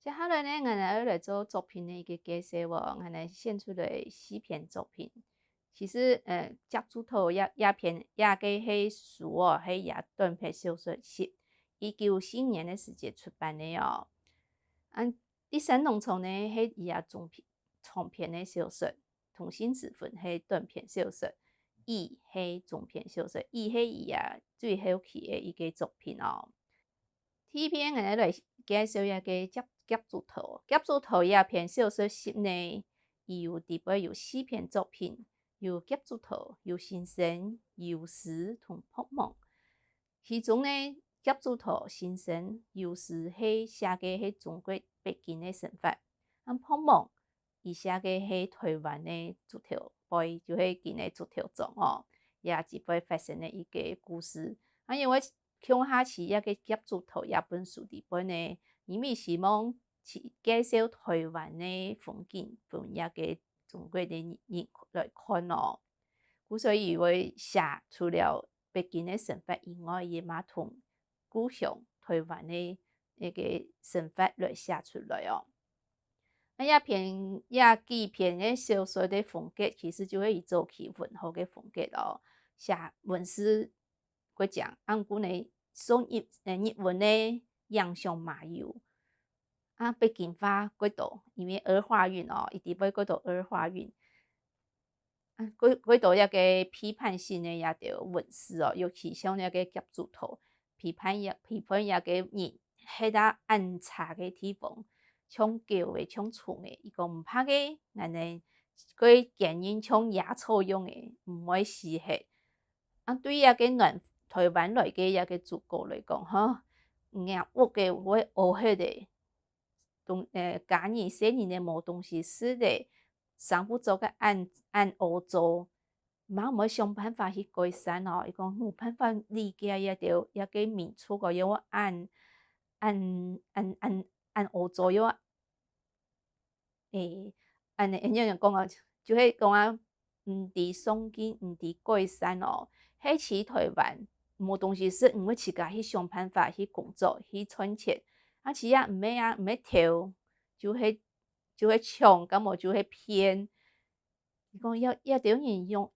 接下来呢，我们要来做作品的一个介绍哦。我们选出来四篇作品。其实，接主头也篇也个迄书哦，迄也短篇小说是1994年的时间出版的哦。第三农场呢，迄也长篇的小说，同心之分迄短篇小说，伊迄中篇小说，伊迄伊也最后期的一个作品哦。第一篇我们来介绍一个夹竹头。夹竹头也篇小说集呢，伊有底部有四篇作品，有夹竹头、有新生、有时同泡沫。其中呢，夹竹头、新生、有时是写嘅係中國北京的生活，泡沫伊寫嘅係台灣的竹條杯，就是今日竹條種哦，也只會發生的一個故事。因為向下期一個夾竹頭一本書裡邊呢，因為希望去介紹台灣的風景，俾一個中國的人來看哦。所以會寫除了北京的生活以外，也嘛同故鄉台灣的那個生活來寫出來哦。幾篇的小說的風格，其實就係以早期文學的風格哦，寫文字過講，按古呢送日文的洋上麻油。北京話過度，因為兒化韻哦，一直要過度兒化韻。過度一個批判性的一個文字哦，尤其像一個夾竹頭，批判一個人喺度暗差的地方，像狗的，像蟲的，伊個唔怕嘅，人哋佢見人像野草樣的，唔會死嚇。對一個台灣來嘅一個主角來講，嗬，硬惡嘅會學迄個家人細人的冇東西食的。上不做個按歐做，嘛唔想辦法去改善哦。伊講冇辦法理解一個民族個要按歐做要按樣講啊，就係講啊，唔佇送經，唔佇改善哦。喺起台灣冇東西食，唔會自家去想辦法去工作去賺錢，其實唔要偷，就係搶，咁麼就係騙。伊講要點人用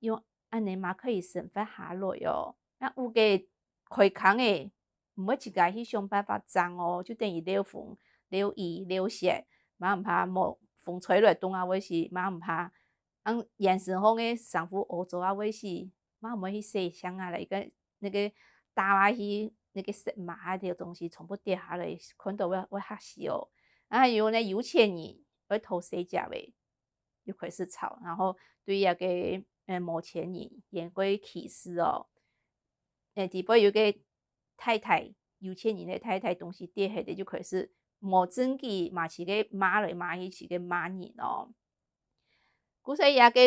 安尼嘛可以生活下來哦。有個開工誒，唔會自家去想辦法賺哦，就等於流風、流雨、流血，嘛唔怕冇風吹來凍啊，或是嘛唔怕。現實上誒上戶歐洲啊，或是嘛唔會去洗箱啊，來個那個打下去那個石馬啊啲東西全部跌下來，看到會嚇死哦。有那有錢人會偷誰家誒？就開始吵，然後對一個冇錢人言過歧視哦。底部有個太太，有錢人的太太東西跌下的就開始冇證據，嘛是個罵來罵去，是個罵人哦。所以也個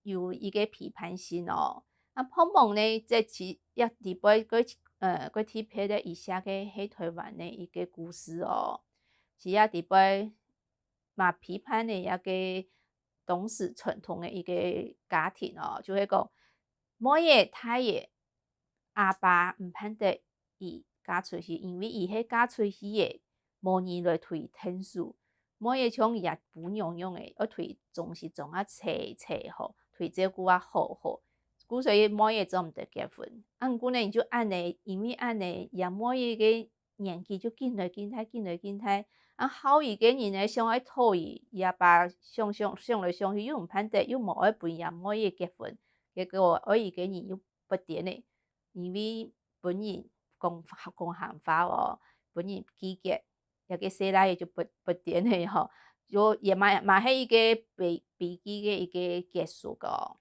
有一個批判性哦。泡沫呢，這次也底部個提拍的一下個喺台灣的一個故事哦，是也底部嘛批判的一個當時傳統的一個家庭哦，就係講某爺太爺阿爸唔盼得伊嫁出去，因為伊係嫁出去的，無人來推天數。某爺像伊也不娘樣的，要推總是總啊切好，推照顧啊好。所以某爺做唔得結婚。過呢就按呢，因為按呢，也某爺個年紀就進來進來。好伊個人呢想愛討伊，伊阿爸想來想去又唔盼得，又無愛陪伊某爺結婚，結果愛伊個人又不點呢，因為本人講閒話哦，本人拒絕，一個細佬就不點呢吼，就也嘛係一個悲劇的一個結束個。